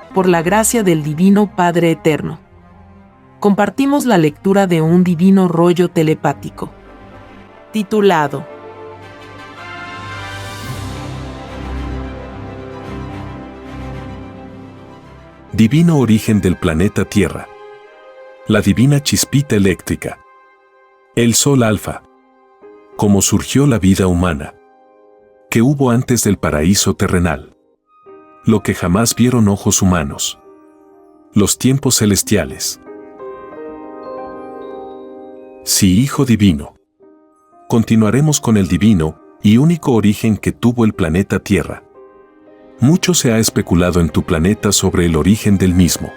por la gracia del Divino Padre Eterno. Compartimos la lectura de un divino rollo telepático, titulado Divino origen del planeta Tierra. La divina chispita eléctrica. El Sol Alfa. Cómo surgió la vida humana. ¿Qué hubo antes del paraíso terrenal? Lo que jamás vieron ojos humanos. Los tiempos celestiales. Sí, Hijo Divino. Continuaremos con el divino y único origen que tuvo el planeta Tierra. Mucho se ha especulado en tu planeta sobre el origen del mismo.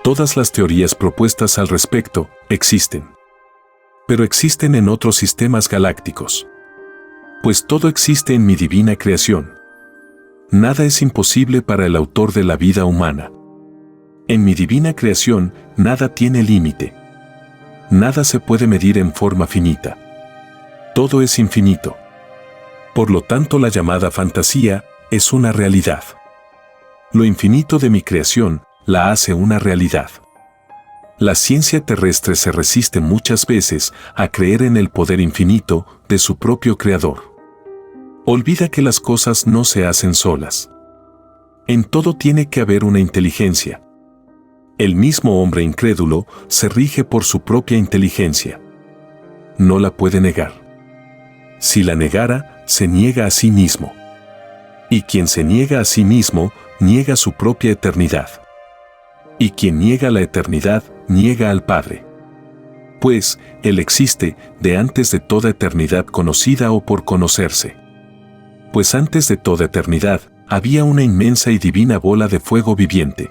Todas las teorías propuestas al respecto existen. Pero existen en otros sistemas galácticos. Pues todo existe en mi divina creación. Nada es imposible para el autor de la vida humana. En mi divina creación, nada tiene límite. Nada se puede medir en forma finita. Todo es infinito. Por lo tanto, la llamada fantasía es una realidad. Lo infinito de mi creación la hace una realidad. La ciencia terrestre se resiste muchas veces a creer en el poder infinito de su propio creador. Olvida que las cosas no se hacen solas. En todo tiene que haber una inteligencia. El mismo hombre incrédulo se rige por su propia inteligencia. No la puede negar. Si la negara, se niega a sí mismo. Y quien se niega a sí mismo, niega su propia eternidad. Y quien niega la eternidad, niega al Padre. Pues, Él existe de antes de toda eternidad conocida o por conocerse. Pues antes de toda eternidad, había una inmensa y divina bola de fuego viviente.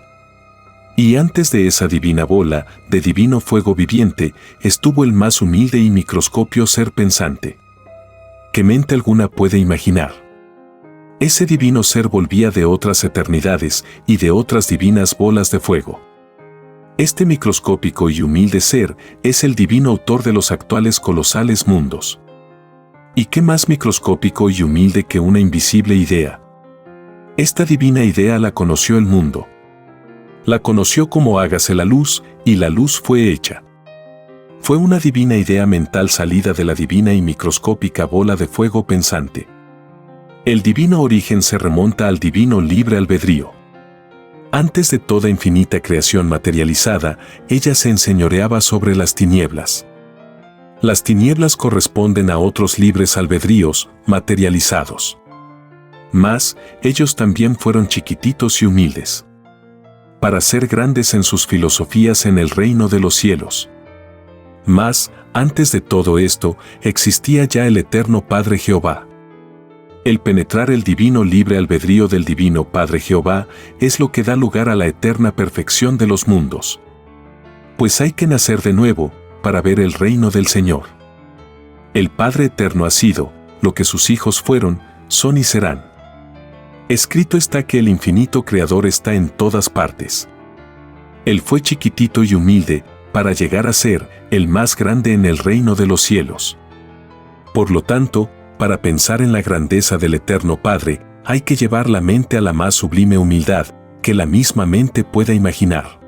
Y antes de esa divina bola de divino fuego viviente, estuvo el más humilde y microscopio ser pensante. ¿Qué mente alguna puede imaginar? Ese divino ser volvía de otras eternidades y de otras divinas bolas de fuego. Este microscópico y humilde ser es el divino autor de los actuales colosales mundos. ¿Y qué más microscópico y humilde que una invisible idea? Esta divina idea la conoció el mundo. La conoció como hágase la luz, y la luz fue hecha. Fue una divina idea mental salida de la divina y microscópica bola de fuego pensante. El divino origen se remonta al divino libre albedrío. Antes de toda infinita creación materializada, ella se enseñoreaba sobre las tinieblas. Las tinieblas corresponden a otros libres albedríos materializados. Mas, ellos también fueron chiquititos y humildes. Para ser grandes en sus filosofías en el reino de los cielos. Mas, antes de todo esto, existía ya el eterno Padre Jehová. El penetrar el divino libre albedrío del divino Padre Jehová es lo que da lugar a la eterna perfección de los mundos. Pues hay que nacer de nuevo para ver el reino del Señor. El Padre Eterno ha sido lo que sus hijos fueron, son y serán. Escrito está que el infinito Creador está en todas partes. Él fue chiquitito y humilde para llegar a ser el más grande en el reino de los cielos. Por lo tanto, para pensar en la grandeza del Eterno Padre, hay que llevar la mente a la más sublime humildad que la misma mente pueda imaginar.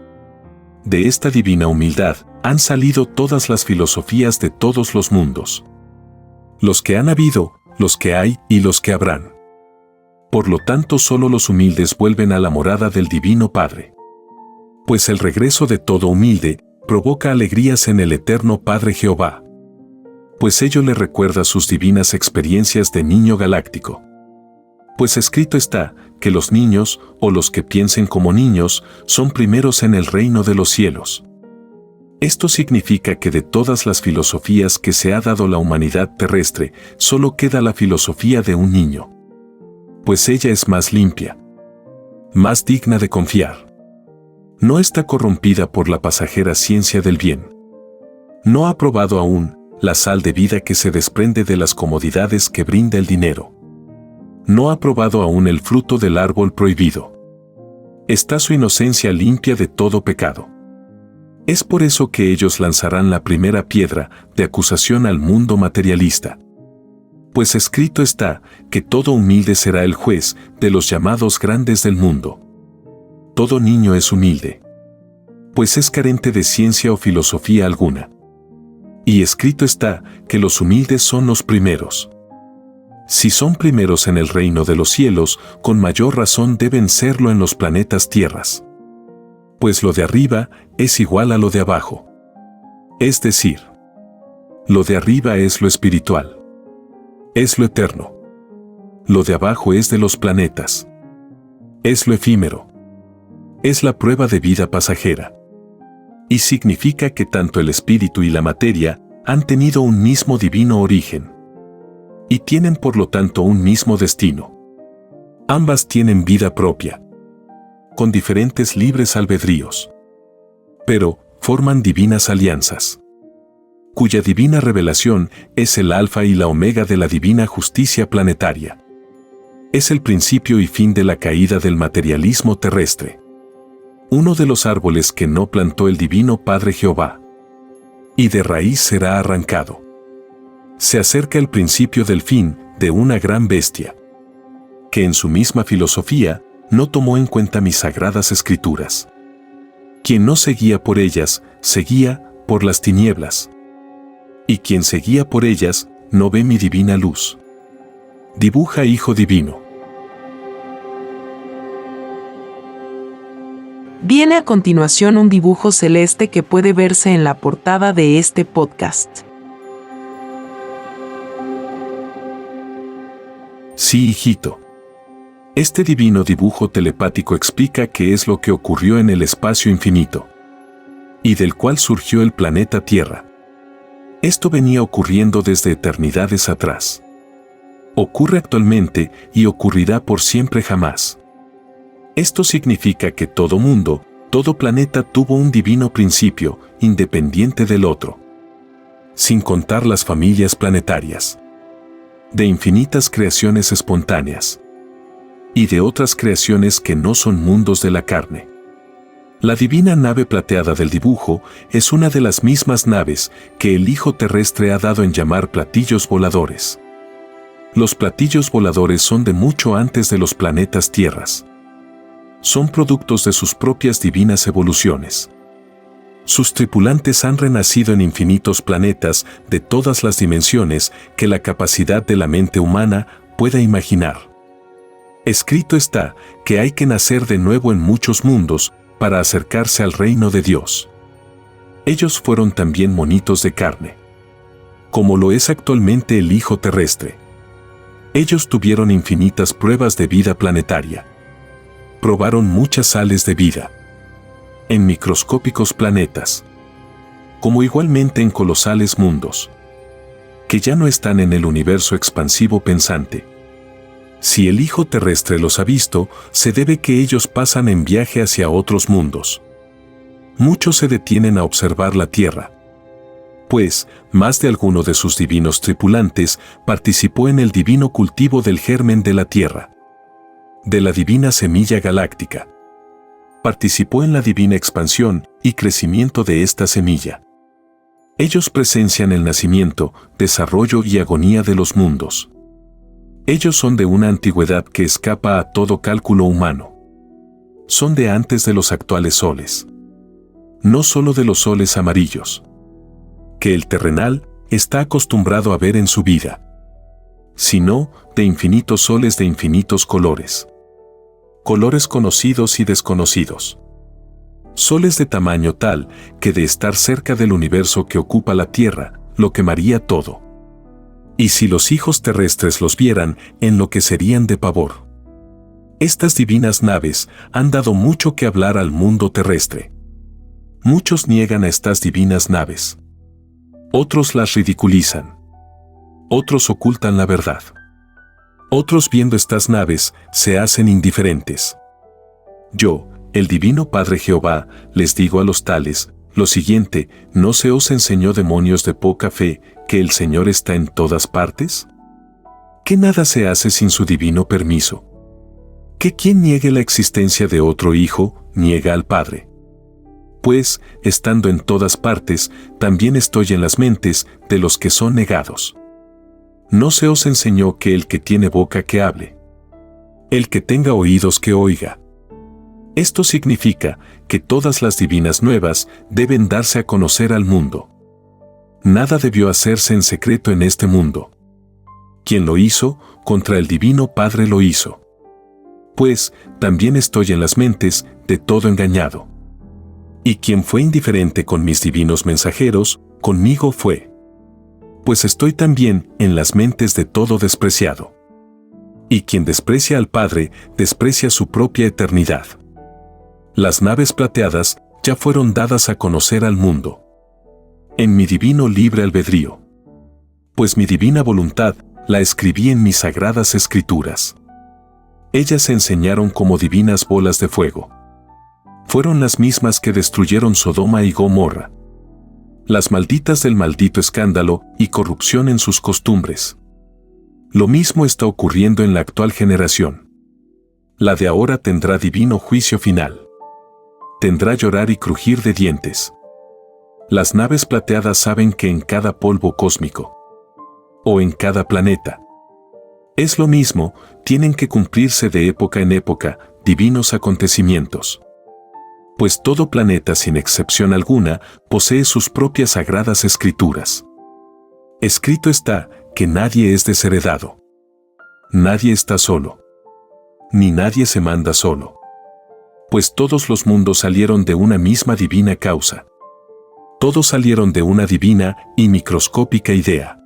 De esta divina humildad han salido todas las filosofías de todos los mundos. Los que han habido, los que hay y los que habrán. Por lo tanto, solo los humildes vuelven a la morada del Divino Padre. Pues el regreso de todo humilde provoca alegrías en el Eterno Padre Jehová. Pues ello le recuerda sus divinas experiencias de niño galáctico. Pues escrito está que los niños, o los que piensen como niños, son primeros en el reino de los cielos. Esto significa que de todas las filosofías que se ha dado la humanidad terrestre, solo queda la filosofía de un niño. Pues ella es más limpia, más digna de confiar. No está corrompida por la pasajera ciencia del bien. No ha probado aún la sal de vida que se desprende de las comodidades que brinda el dinero. No ha probado aún el fruto del árbol prohibido. Está su inocencia limpia de todo pecado. Es por eso que ellos lanzarán la primera piedra de acusación al mundo materialista. Pues escrito está que todo humilde será el juez de los llamados grandes del mundo. todo niño es humilde, pues es carente de ciencia o filosofía alguna. Y escrito está que los humildes son los primeros. Si son primeros en el reino de los cielos, con mayor razón deben serlo en los planetas tierras. Pues lo de arriba es igual a lo de abajo. Es decir, lo de arriba es lo espiritual. Es lo eterno. Lo de abajo es de los planetas. Es lo efímero. Es la prueba de vida pasajera. Y significa que tanto el espíritu y la materia han tenido un mismo divino origen. Y tienen por lo tanto un mismo destino. Ambas tienen vida propia, con diferentes libres albedríos. Pero forman divinas alianzas, cuya divina revelación es el alfa y la omega de la divina justicia planetaria. Es el principio y fin de la caída del materialismo terrestre. Uno de los árboles que no plantó el divino Padre Jehová. Y de raíz será arrancado. Se acerca el principio del fin de una gran bestia, que en su misma filosofía no tomó en cuenta mis sagradas escrituras. Quien no seguía por ellas, seguía por las tinieblas. Y quien seguía por ellas, no ve mi divina luz. Dibuja Hijo Divino. Viene a continuación un dibujo celeste que puede verse en la portada de este podcast. Sí, hijito. Este divino dibujo telepático explica qué es lo que ocurrió en el espacio infinito, y del cual surgió el planeta Tierra. Esto venía ocurriendo desde eternidades atrás. Ocurre actualmente y ocurrirá por siempre jamás. Esto significa que todo mundo, todo planeta tuvo un divino principio, independiente del otro. Sin contar las familias planetarias. De infinitas creaciones espontáneas. Y de otras creaciones que no son mundos de la carne. La divina nave plateada del dibujo es una de las mismas naves que el Hijo Terrestre ha dado en llamar platillos voladores. Los platillos voladores son de mucho antes de los planetas tierras. Son productos de sus propias divinas evoluciones. Sus tripulantes han renacido en infinitos planetas de todas las dimensiones que la capacidad de la mente humana pueda imaginar. Escrito está que hay que nacer de nuevo en muchos mundos para acercarse al reino de Dios. Ellos fueron también monitos de carne, como lo es actualmente el Hijo Terrestre. Ellos tuvieron infinitas pruebas de vida planetaria. Probaron muchas sales de vida en microscópicos planetas, como igualmente en colosales mundos, que ya no están en el universo expansivo pensante. Si el Hijo Terrestre los ha visto, se debe que ellos pasan en viaje hacia otros mundos. Muchos se detienen a observar la Tierra, pues más de alguno de sus divinos tripulantes participó en el divino cultivo del germen de la Tierra, de la divina semilla galáctica. Participó en la divina expansión y crecimiento de esta semilla. Ellos presencian el nacimiento, desarrollo y agonía de los mundos. Ellos son de una antigüedad que escapa a todo cálculo humano. Son de antes de los actuales soles. No solo de los soles amarillos, que el terrenal está acostumbrado a ver en su vida, sino de infinitos soles de infinitos colores. Colores conocidos y desconocidos. Soles de tamaño tal que de estar cerca del universo que ocupa la Tierra, lo quemaría todo. Y si los hijos terrestres los vieran, enloquecerían de pavor. Estas divinas naves han dado mucho que hablar al mundo terrestre. Muchos niegan a estas divinas naves. Otros las ridiculizan. Otros ocultan la verdad. Otros viendo estas naves, se hacen indiferentes. Yo, el Divino Padre Jehová, les digo a los tales, lo siguiente: ¿no se os enseñó, demonios de poca fe, que el Señor está en todas partes? ¿Que nada se hace sin su divino permiso? ¿Que quien niegue la existencia de otro hijo, niega al Padre? Pues, estando en todas partes, también estoy en las mentes de los que son negados. ¿No se os enseñó que el que tiene boca que hable? El que tenga oídos que oiga. Esto significa que todas las divinas nuevas deben darse a conocer al mundo. Nada debió hacerse en secreto en este mundo. Quien lo hizo, contra el Divino Padre lo hizo. Pues, también estoy en las mentes de todo engañado. Y quien fue indiferente con mis divinos mensajeros, conmigo fue. Pues estoy también en las mentes de todo despreciado. Y quien desprecia al Padre, desprecia su propia eternidad. Las naves plateadas ya fueron dadas a conocer al mundo. En mi divino libre albedrío. Pues mi divina voluntad la escribí en mis sagradas escrituras. Ellas se enseñaron como divinas bolas de fuego. Fueron las mismas que destruyeron Sodoma y Gomorra. Las malditas del maldito escándalo y corrupción en sus costumbres. Lo mismo está ocurriendo en la actual generación. La de ahora tendrá divino juicio final. Tendrá llorar y crujir de dientes. Las naves plateadas saben que en cada polvo cósmico, o en cada planeta, es lo mismo, tienen que cumplirse de época en época divinos acontecimientos. Pues todo planeta sin excepción alguna posee sus propias sagradas escrituras. Escrito está que nadie es desheredado. Nadie está solo. Ni nadie se manda solo. Pues todos los mundos salieron de una misma divina causa. Todos salieron de una divina y microscópica idea.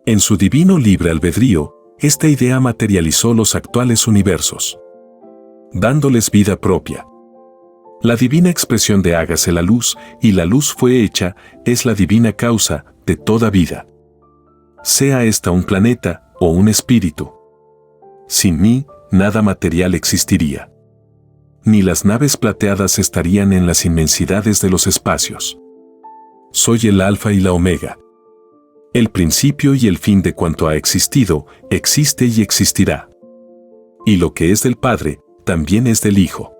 En su divino libre albedrío, esta idea materializó los actuales universos, dándoles vida propia. La divina expresión de hágase la luz, y la luz fue hecha, es la divina causa de toda vida. Sea esta un planeta o un espíritu. Sin mí, nada material existiría. Ni las naves plateadas estarían en las inmensidades de los espacios. Soy el Alfa y la Omega. El principio y el fin de cuanto ha existido, existe y existirá. Y lo que es del Padre, también es del Hijo.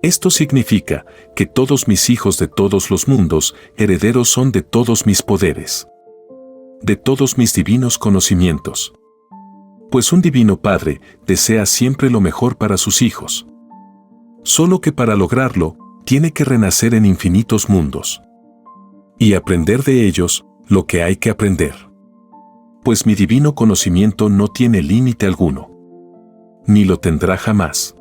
Esto significa que todos mis hijos de todos los mundos, herederos son de todos mis poderes, de todos mis divinos conocimientos. Pues un divino Padre desea siempre lo mejor para sus hijos. Solo que para lograrlo, tiene que renacer en infinitos mundos. Y aprender de ellos lo que hay que aprender. Pues mi divino conocimiento no tiene límite alguno. Ni lo tendrá jamás.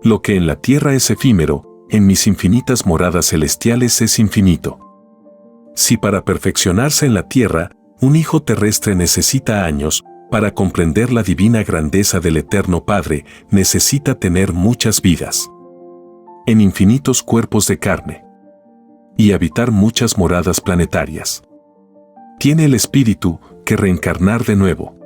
Lo que en la tierra es efímero, en mis infinitas moradas celestiales es infinito. Si para perfeccionarse en la tierra, un hijo terrestre necesita años, para comprender la divina grandeza del Eterno Padre, necesita tener muchas vidas. En infinitos cuerpos de carne. Y habitar muchas moradas planetarias. Tiene el espíritu que reencarnar de nuevo.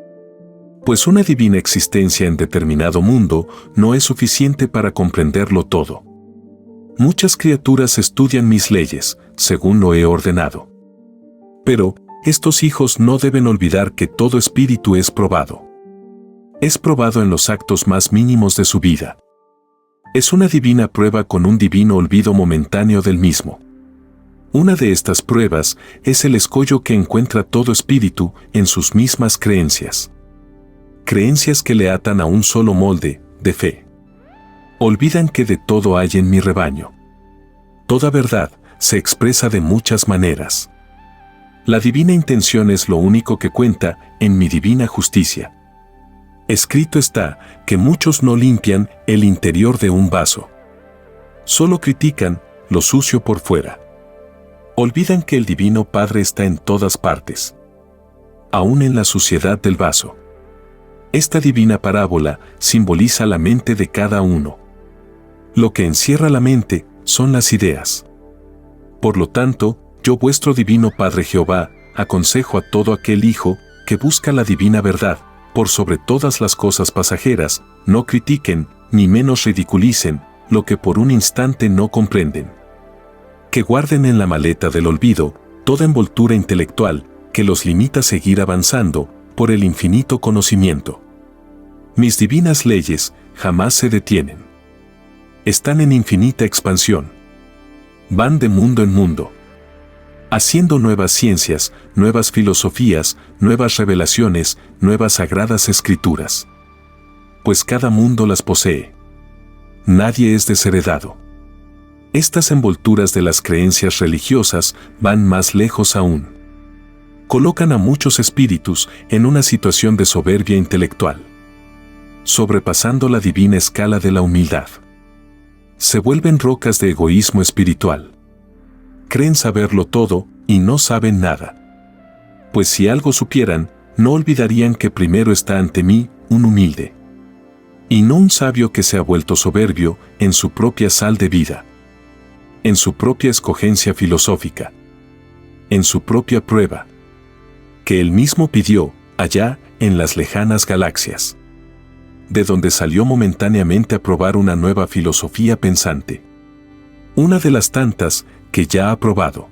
Pues una divina existencia en determinado mundo no es suficiente para comprenderlo todo. Muchas criaturas estudian mis leyes, según lo he ordenado. Pero, estos hijos no deben olvidar que todo espíritu es probado. Es probado en los actos más mínimos de su vida. Es una divina prueba con un divino olvido momentáneo del mismo. Una de estas pruebas es el escollo que encuentra todo espíritu en sus mismas creencias. Creencias que le atan a un solo molde, de fe. Olvidan que de todo hay en mi rebaño. Toda verdad se expresa de muchas maneras. La divina intención es lo único que cuenta en mi divina justicia. Escrito está que muchos no limpian el interior de un vaso. Solo critican lo sucio por fuera. Olvidan que el Divino Padre está en todas partes, aún en la suciedad del vaso. Esta divina parábola simboliza la mente de cada uno. Lo que encierra la mente son las ideas. Por lo tanto, yo vuestro Divino Padre Jehová, aconsejo a todo aquel hijo que busca la divina verdad, por sobre todas las cosas pasajeras, no critiquen, ni menos ridiculicen, lo que por un instante no comprenden. Que guarden en la maleta del olvido toda envoltura intelectual que los limita a seguir avanzando por el infinito conocimiento. Mis divinas leyes jamás se detienen. Están en infinita expansión. Van de mundo en mundo, haciendo nuevas ciencias, nuevas filosofías, nuevas revelaciones, nuevas sagradas escrituras. Pues cada mundo las posee. nadie es desheredado. Estas envolturas de las creencias religiosas van más lejos aún. Colocan a muchos espíritus en una situación de soberbia intelectual, sobrepasando la divina escala de la humildad. Se vuelven rocas de egoísmo espiritual. Creen saberlo todo y no saben nada. Pues si algo supieran, no olvidarían que primero está ante mí un humilde, y no un sabio que se ha vuelto soberbio en su propia sal de vida, en su propia escogencia filosófica, en su propia prueba, que él mismo pidió allá en las lejanas galaxias, de donde salió momentáneamente a probar una nueva filosofía pensante, una de las tantas que ya ha probado.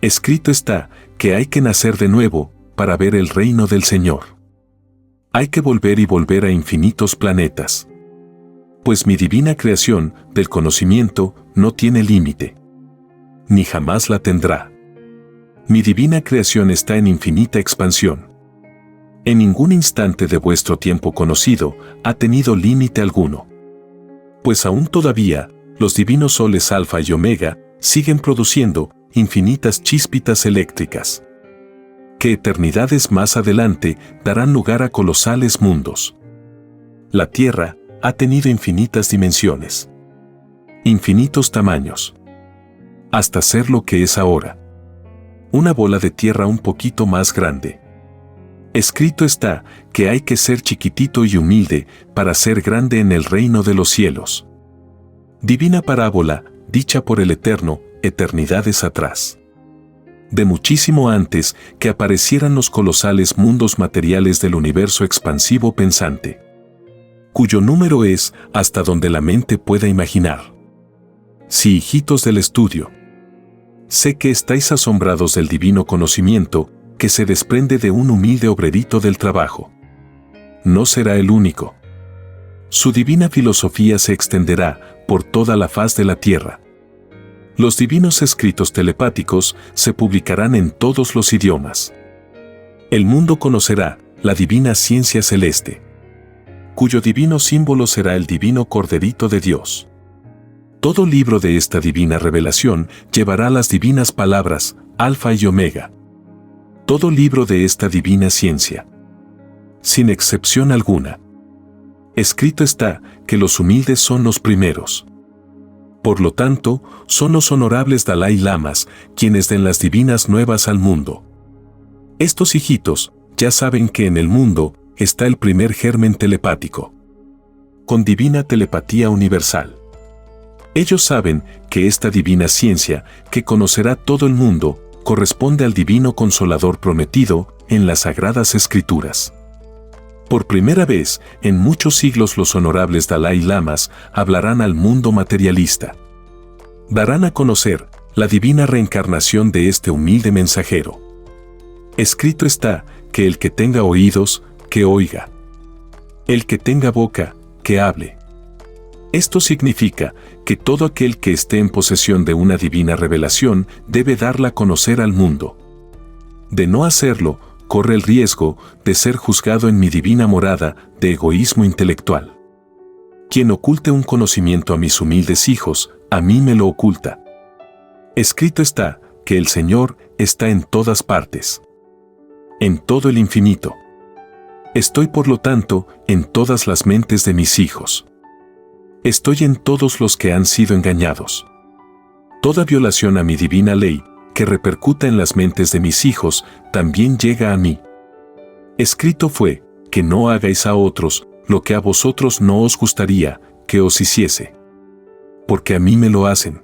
Escrito está que hay que nacer de nuevo para ver el reino del Señor. Hay que volver y volver a infinitos planetas. Pues mi divina creación del conocimiento no tiene límite, ni jamás la tendrá. Mi divina creación está en infinita expansión. En ningún instante de vuestro tiempo conocido ha tenido límite alguno. Pues aún todavía, los divinos soles Alfa y Omega siguen produciendo infinitas chíspitas eléctricas, que eternidades más adelante darán lugar a colosales mundos. La Tierra ha tenido infinitas dimensiones, infinitos tamaños, hasta ser lo que es ahora. Una bola de tierra un poquito más grande. Escrito está que hay que ser chiquitito y humilde para ser grande en el reino de los cielos. Divina parábola, dicha por el Eterno, eternidades atrás. De muchísimo antes que aparecieran los colosales mundos materiales del universo expansivo pensante, cuyo número es hasta donde la mente pueda imaginar. Sí, hijitos del estudio, sé que estáis asombrados del divino conocimiento que se desprende de un humilde obrerito del trabajo. No será el único. Su divina filosofía se extenderá por toda la faz de la tierra. Los divinos escritos telepáticos se publicarán en todos los idiomas. El mundo conocerá la divina ciencia celeste, cuyo divino símbolo será el divino Corderito de Dios. Todo libro de esta divina revelación llevará las divinas palabras, Alfa y Omega. Todo libro de esta divina ciencia, sin excepción alguna. Escrito está que los humildes son los primeros. Por lo tanto, son los honorables Dalai Lamas quienes den las divinas nuevas al mundo. Estos hijitos ya saben que en el mundo está el primer germen telepático, con divina telepatía universal. Ellos saben que esta divina ciencia que conocerá todo el mundo corresponde al divino consolador prometido en las sagradas escrituras. Por primera vez en muchos siglos los honorables Dalai Lamas hablarán al mundo materialista. Darán a conocer la divina reencarnación de este humilde mensajero. Escrito está que el que tenga oídos, que oiga. El que tenga boca, que hable. Esto significa que todo aquel que esté en posesión de una divina revelación debe darla a conocer al mundo. De no hacerlo, corre el riesgo de ser juzgado en mi divina morada de egoísmo intelectual. Quien oculte un conocimiento a mis humildes hijos, a mí me lo oculta. Escrito está que el Señor está en todas partes, en todo el infinito. Estoy por lo tanto en todas las mentes de mis hijos. Estoy en todos los que han sido engañados. Toda violación a mi divina ley, que repercuta en las mentes de mis hijos, también llega a mí. Escrito fue, que no hagáis a otros lo que a vosotros no os gustaría que os hiciese. Porque a mí me lo hacen.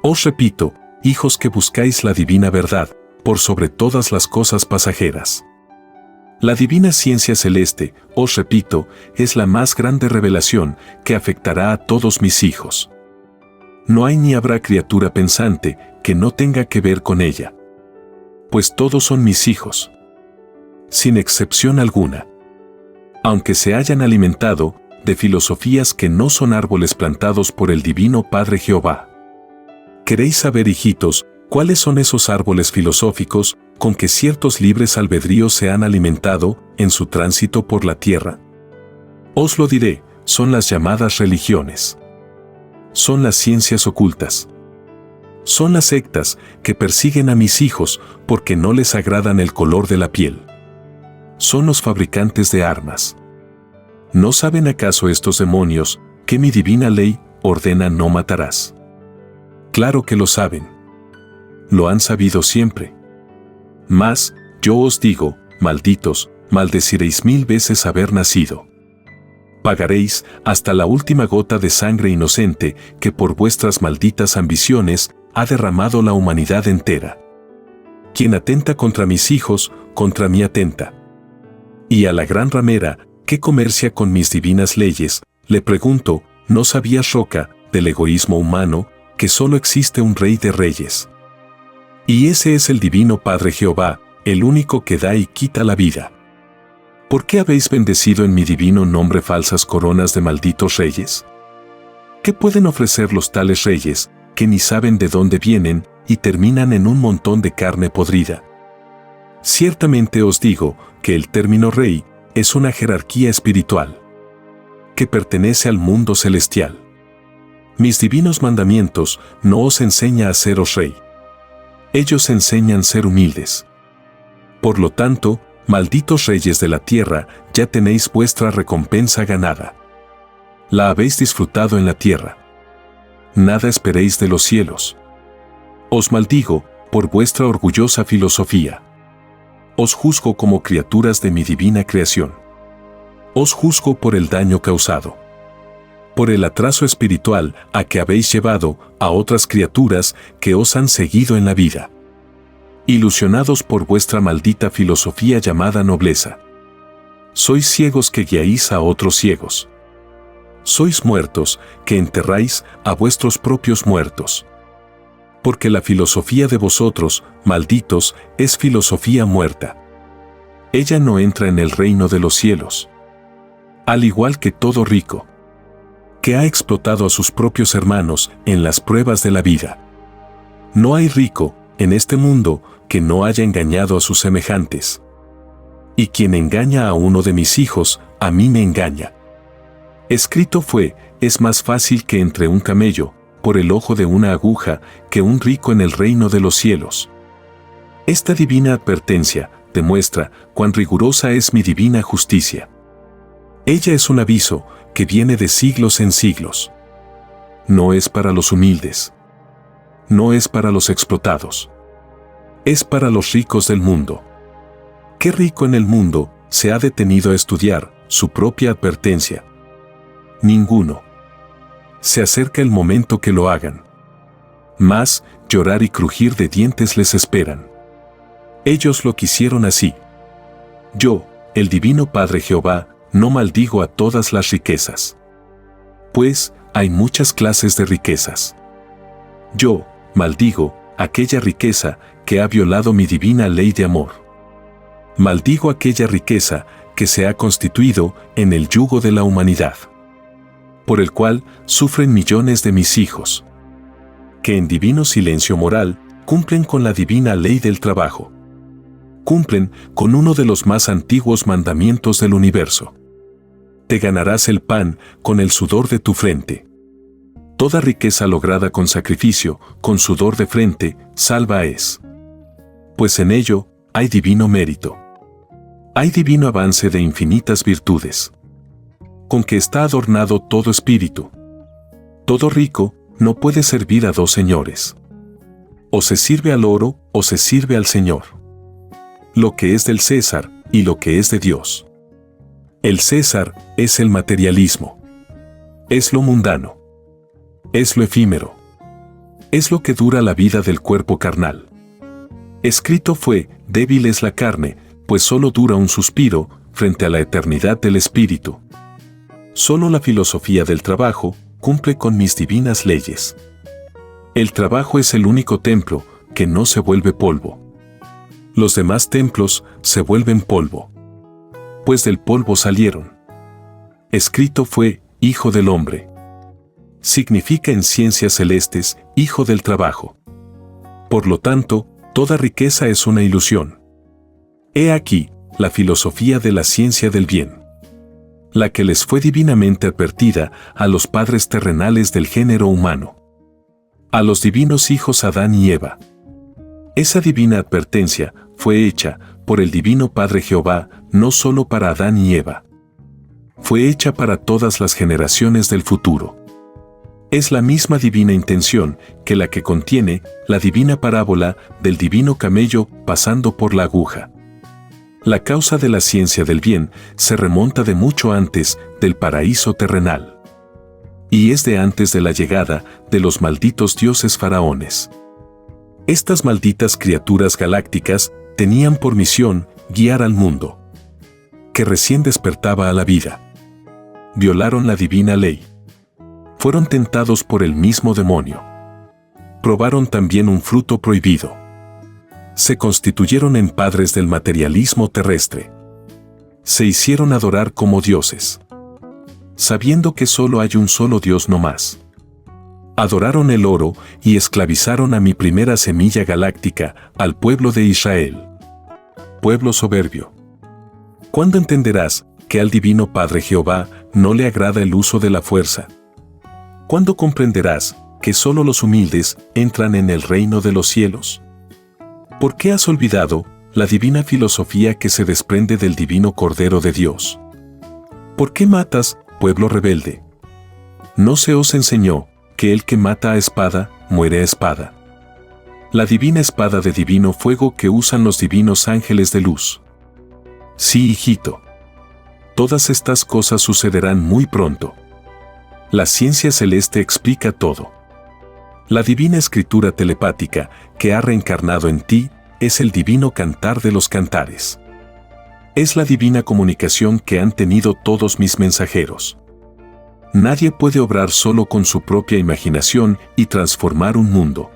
Os repito, hijos que buscáis la divina verdad, por sobre todas las cosas pasajeras. La divina ciencia celeste, os repito, es la más grande revelación que afectará a todos mis hijos. No hay ni habrá criatura pensante que no tenga que ver con ella. Pues todos son mis hijos, sin excepción alguna. Aunque se hayan alimentado de filosofías que no son árboles plantados por el divino Padre Jehová. ¿Queréis saber, hijitos, cuáles son esos árboles filosóficos con que ciertos libres albedríos se han alimentado en su tránsito por la tierra? Os lo diré, son las llamadas religiones. Son las ciencias ocultas. Son las sectas que persiguen a mis hijos porque no les agradan el color de la piel. Son los fabricantes de armas. ¿No saben acaso estos demonios que mi divina ley ordena no matarás? Claro que lo saben. Lo han sabido siempre. Mas, yo os digo, malditos, maldeciréis 1000 veces haber nacido. Pagaréis hasta la última gota de sangre inocente que por vuestras malditas ambiciones ha derramado la humanidad entera. Quien atenta contra mis hijos, contra mí atenta. Y a la gran ramera, que comercia con mis divinas leyes, le pregunto, ¿no sabías, Roca, del egoísmo humano, que solo existe un rey de reyes? Y ese es el divino Padre Jehová, el único que da y quita la vida. ¿Por qué habéis bendecido en mi divino nombre falsas coronas de malditos reyes? ¿Qué pueden ofrecer los tales reyes, que ni saben de dónde vienen y terminan en un montón de carne podrida? Ciertamente os digo que el término rey es una jerarquía espiritual que pertenece al mundo celestial. Mis divinos mandamientos no os enseña a seros rey. Ellos enseñan ser humildes. Por lo tanto, malditos reyes de la tierra, ya tenéis vuestra recompensa ganada. La habéis disfrutado en la tierra. Nada esperéis de los cielos. Os maldigo por vuestra orgullosa filosofía. Os juzgo como criaturas de mi divina creación. Os juzgo por el daño causado. Por el atraso espiritual a que habéis llevado a otras criaturas que os han seguido en la vida. Ilusionados por vuestra maldita filosofía llamada nobleza. Sois ciegos que guiáis a otros ciegos. Sois muertos que enterráis a vuestros propios muertos. Porque la filosofía de vosotros, malditos, es filosofía muerta. Ella no entra en el reino de los cielos. Al igual que todo rico, que ha explotado a sus propios hermanos en las pruebas de la vida. No hay rico en este mundo que no haya engañado a sus semejantes. Y quien engaña a uno de mis hijos, a mí me engaña. Escrito fue, es más fácil que entre un camello por el ojo de una aguja que un rico en el reino de los cielos. Esta divina advertencia demuestra cuán rigurosa es mi divina justicia. Ella es un aviso que viene de siglos en siglos. No es para los humildes. No es para los explotados. Es para los ricos del mundo. ¿Qué rico en el mundo se ha detenido a estudiar su propia advertencia? Ninguno. Se acerca el momento que lo hagan. Mas, llorar y crujir de dientes les esperan. Ellos lo quisieron así. Yo, el divino Padre Jehová, no maldigo a todas las riquezas. Pues, hay muchas clases de riquezas. Yo, maldigo aquella riqueza que ha violado mi divina ley de amor. Maldigo aquella riqueza que se ha constituido en el yugo de la humanidad, por el cual sufren millones de mis hijos, que en divino silencio moral cumplen con la divina ley del trabajo. Cumplen con uno de los más antiguos mandamientos del universo. Te ganarás el pan con el sudor de tu frente. Toda riqueza lograda con sacrificio, con sudor de frente, salva es. Pues en ello hay divino mérito. Hay divino avance de infinitas virtudes. Con que está adornado todo espíritu. Todo rico no puede servir a dos señores. O se sirve al oro o se sirve al Señor. Lo que es del César y lo que es de Dios. El César es el materialismo. Es lo mundano. Es lo efímero. Es lo que dura la vida del cuerpo carnal. Escrito fue, débil es la carne, pues solo dura un suspiro frente a la eternidad del espíritu. Solo la filosofía del trabajo cumple con mis divinas leyes. El trabajo es el único templo que no se vuelve polvo. Los demás templos se vuelven polvo. Pues del polvo salieron. Escrito fue, Hijo del Hombre. Significa en ciencias celestes, hijo del trabajo. Por lo tanto, toda riqueza es una ilusión. He aquí, la filosofía de la ciencia del bien. la que les fue divinamente advertida a los padres terrenales del género humano, a los divinos hijos Adán y Eva. Esa divina advertencia fue hecha por el divino Padre Jehová no solo para Adán y Eva. Fue hecha para todas las generaciones del futuro. Es la misma divina intención que la que contiene la divina parábola del divino camello pasando por la aguja. La causa de la ciencia del bien se remonta de mucho antes del paraíso terrenal. Y es de antes de la llegada de los malditos dioses faraones. Estas malditas criaturas galácticas tenían por misión guiar al mundo, que recién despertaba a la vida. Violaron la divina ley. Fueron tentados por el mismo demonio. Probaron también un fruto prohibido. Se constituyeron en padres del materialismo terrestre. Se hicieron adorar como dioses, sabiendo que solo hay un solo Dios no más. Adoraron el oro y esclavizaron a mi primera semilla galáctica, al pueblo de Israel. Pueblo soberbio. ¿Cuándo entenderás que al divino Padre Jehová no le agrada el uso de la fuerza? ¿Cuándo comprenderás que solo los humildes entran en el reino de los cielos? ¿Por qué has olvidado la divina filosofía que se desprende del divino Cordero de Dios? ¿Por qué matas, pueblo rebelde? ¿No se os enseñó que el que mata a espada, muere a espada? La divina espada de divino fuego que usan los divinos ángeles de luz. Sí, hijito. Todas estas cosas sucederán muy pronto. La ciencia celeste explica todo. La divina escritura telepática que ha reencarnado en ti es el divino cantar de los cantares. Es la divina comunicación que han tenido todos mis mensajeros. Nadie puede obrar solo con su propia imaginación y transformar un mundo.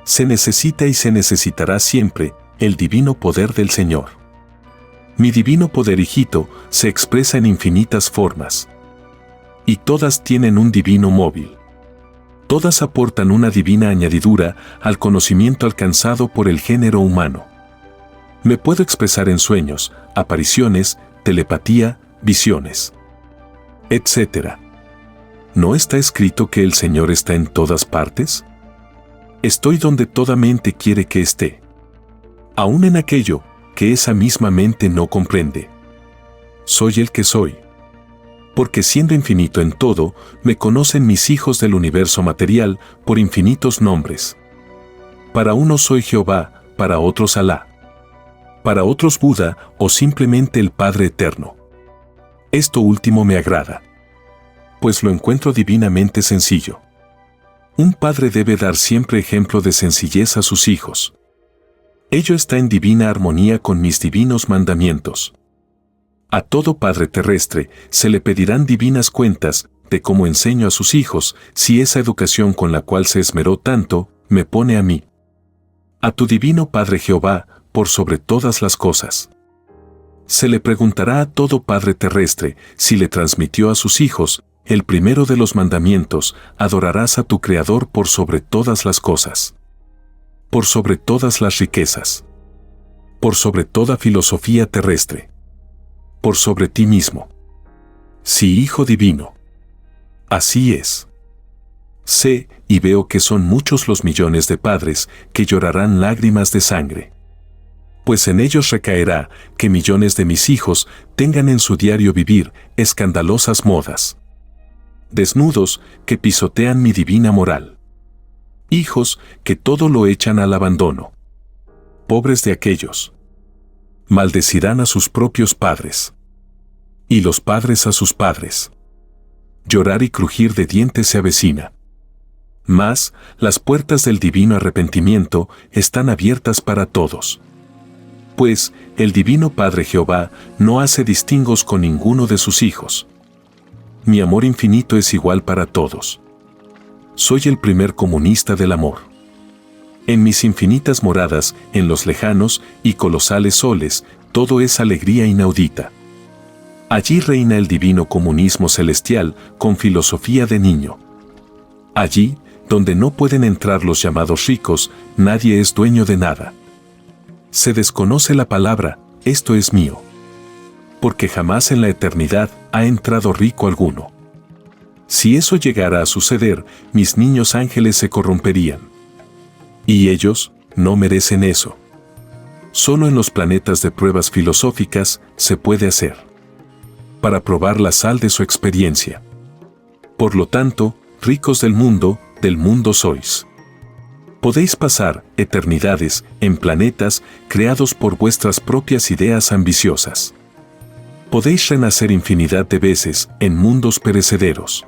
Se necesita y se necesitará siempre el divino poder del Señor. Mi divino poder, hijito, se expresa en infinitas formas. Y todas tienen un divino móvil. Todas aportan una divina añadidura al conocimiento alcanzado por el género humano. Me puedo expresar en sueños, apariciones, telepatía, visiones, etc. ¿No está escrito que el Señor está en todas partes? Estoy donde toda mente quiere que esté. Aún en aquello que esa misma mente no comprende. Soy el que soy. Porque siendo infinito en todo, me conocen mis hijos del universo material por infinitos nombres. Para unos soy Jehová, para otros Alá. Para otros Buda o simplemente el Padre Eterno. Esto último me agrada, pues lo encuentro divinamente sencillo. Un padre debe dar siempre ejemplo de sencillez a sus hijos. Ello está en divina armonía con mis divinos mandamientos. A todo padre terrestre se le pedirán divinas cuentas de cómo enseño a sus hijos si esa educación con la cual se esmeró tanto me pone a mí. A tu divino Padre Jehová, por sobre todas las cosas. Se le preguntará a todo padre terrestre si le transmitió a sus hijos el primero de los mandamientos: adorarás a tu Creador por sobre todas las cosas, por sobre todas las riquezas, por sobre toda filosofía terrestre, por sobre ti mismo. Sí, Hijo Divino. Así es. Sé y veo que son muchos los millones de padres que llorarán lágrimas de sangre. Pues en ellos recaerá que millones de mis hijos tengan en su diario vivir escandalosas modas. Desnudos que pisotean mi divina moral. Hijos que todo lo echan al abandono. Pobres de aquellos. Maldecirán a sus propios padres. Y los padres a sus padres. Llorar y crujir de dientes se avecina. Mas, las puertas del divino arrepentimiento están abiertas para todos. Pues, el divino Padre Jehová no hace distingos con ninguno de sus hijos. Mi amor infinito es igual para todos. Soy el primer comunista del amor. En mis infinitas moradas, en los lejanos y colosales soles, todo es alegría inaudita. Allí reina el divino comunismo celestial con filosofía de niño. Allí, donde no pueden entrar los llamados ricos, nadie es dueño de nada. Se desconoce la palabra, esto es mío. porque jamás en la eternidad ha entrado rico alguno. Si eso llegara a suceder, mis niños ángeles se corromperían. Y ellos no merecen eso. Solo en los planetas de pruebas filosóficas se puede hacer. Para probar la sal de su experiencia. Por lo tanto, ricos del mundo sois. Podéis pasar eternidades en planetas creados por vuestras propias ideas ambiciosas. Podéis renacer infinidad de veces en mundos perecederos.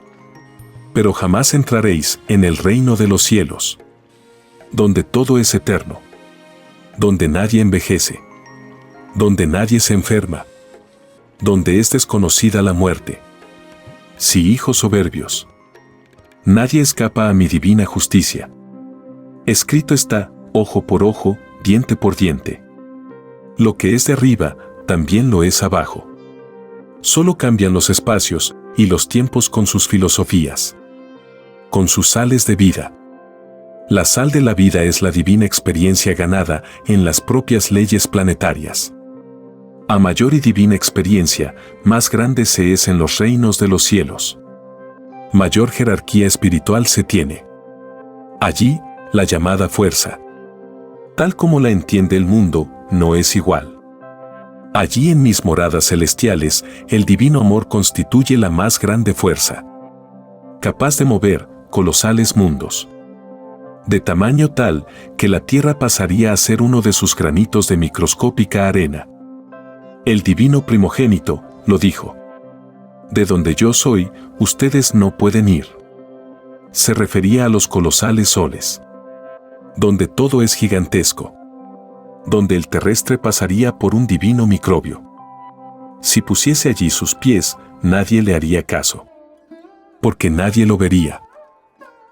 Pero jamás entraréis en el reino de los cielos, donde todo es eterno, donde nadie envejece, donde nadie se enferma, donde es desconocida la muerte. Sí, hijos soberbios. Nadie escapa a mi divina justicia. Escrito está, ojo por ojo, diente por diente. Lo que es de arriba, también lo es abajo. Solo cambian los espacios y los tiempos con sus filosofías, con sus sales de vida. La sal de la vida es la divina experiencia ganada en las propias leyes planetarias. A mayor y divina experiencia, más grande se es en los reinos de los cielos. Mayor jerarquía espiritual se tiene. Allí, la llamada fuerza, tal como la entiende el mundo, no es igual. Allí en mis moradas celestiales, el divino amor constituye la más grande fuerza, capaz de mover colosales mundos, de tamaño tal que la tierra pasaría a ser uno de sus granitos de microscópica arena. El divino primogénito lo dijo. De donde yo soy, ustedes no pueden ir. Se refería a los colosales soles, donde todo es gigantesco, donde el terrestre pasaría por un divino microbio. Si pusiese allí sus pies, nadie le haría caso, porque nadie lo vería.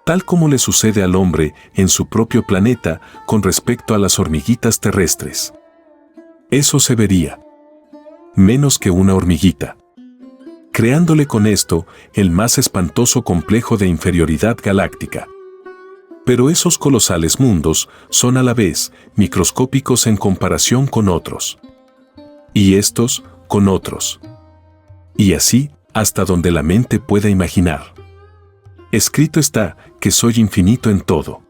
Tal como le sucede al hombre en su propio planeta con respecto a las hormiguitas terrestres. Eso se vería. Menos que una hormiguita. Creándole con esto el más espantoso complejo de inferioridad galáctica. Pero esos colosales mundos son a la vez microscópicos en comparación con otros. Y estos con otros. Y así, hasta donde la mente pueda imaginar. Escrito está que soy infinito en todo.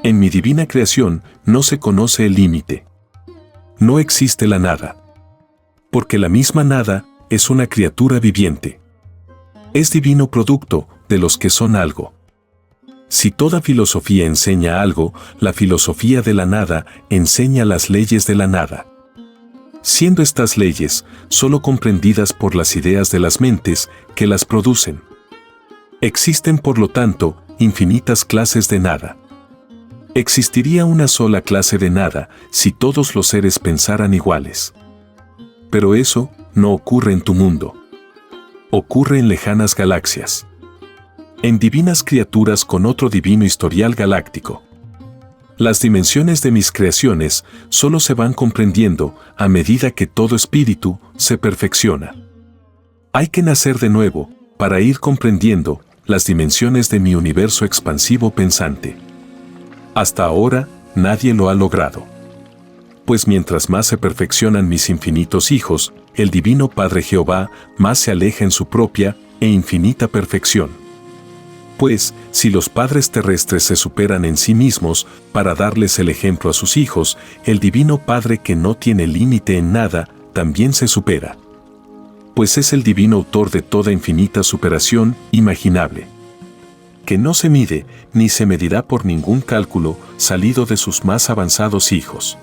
En mi divina creación no se conoce el límite. No existe la nada. Porque la misma nada es una criatura viviente. Es divino producto de los que son algo. Si toda filosofía enseña algo, la filosofía de la nada enseña las leyes de la nada. Siendo estas leyes solo comprendidas por las ideas de las mentes que las producen. Existen, por lo tanto, infinitas clases de nada. Existiría una sola clase de nada si todos los seres pensaran iguales. Pero eso no ocurre en tu mundo. Ocurre en lejanas galaxias. En divinas criaturas con otro divino historial galáctico. Las dimensiones de mis creaciones solo se van comprendiendo a medida que todo espíritu se perfecciona. Hay que nacer de nuevo para ir comprendiendo las dimensiones de mi universo expansivo pensante. Hasta ahora, nadie lo ha logrado. Pues mientras más se perfeccionan mis infinitos hijos, el Divino Padre Jehová más se aleja en su propia e infinita perfección. Pues, si los padres terrestres se superan en sí mismos para darles el ejemplo a sus hijos, el Divino Padre que no tiene límite en nada, también se supera. Pues es el divino autor de toda infinita superación imaginable, que no se mide ni se medirá por ningún cálculo salido de sus más avanzados hijos.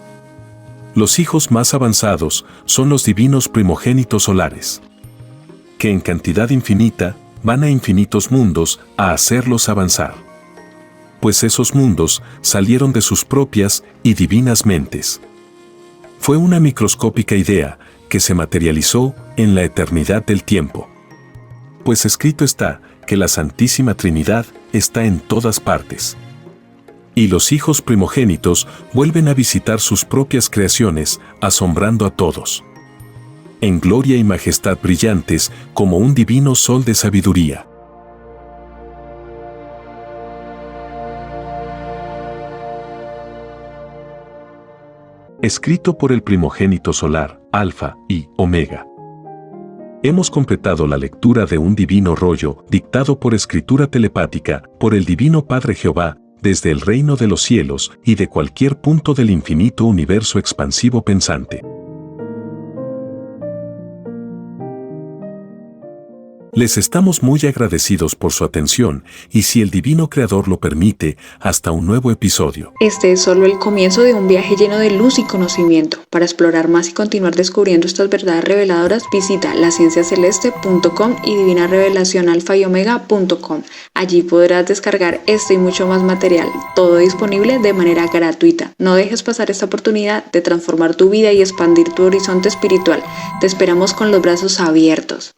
Los hijos más avanzados son los divinos primogénitos solares, que en cantidad infinita van a infinitos mundos a hacerlos avanzar. Pues esos mundos salieron de sus propias y divinas mentes. Fue una microscópica idea que se materializó en la eternidad del tiempo. Pues escrito está que la Santísima Trinidad está en todas partes. Y los hijos primogénitos vuelven a visitar sus propias creaciones, asombrando a todos. En gloria y majestad brillantes como un divino sol de sabiduría. Escrito por el primogénito solar, Alfa y Omega. Hemos completado la lectura de un divino rollo, dictado por escritura telepática, por el Divino Padre Jehová, desde el reino de los cielos y de cualquier punto del infinito universo expansivo pensante. Les estamos muy agradecidos por su atención y, si el Divino Creador lo permite, hasta un nuevo episodio. Este es solo el comienzo de un viaje lleno de luz y conocimiento. Para explorar más y continuar descubriendo estas verdades reveladoras, visita lascienciaceleste.com y divinarevelacionalfayomega.com. Allí podrás descargar este y mucho más material, todo disponible de manera gratuita. No dejes pasar esta oportunidad de transformar tu vida y expandir tu horizonte espiritual. Te esperamos con los brazos abiertos.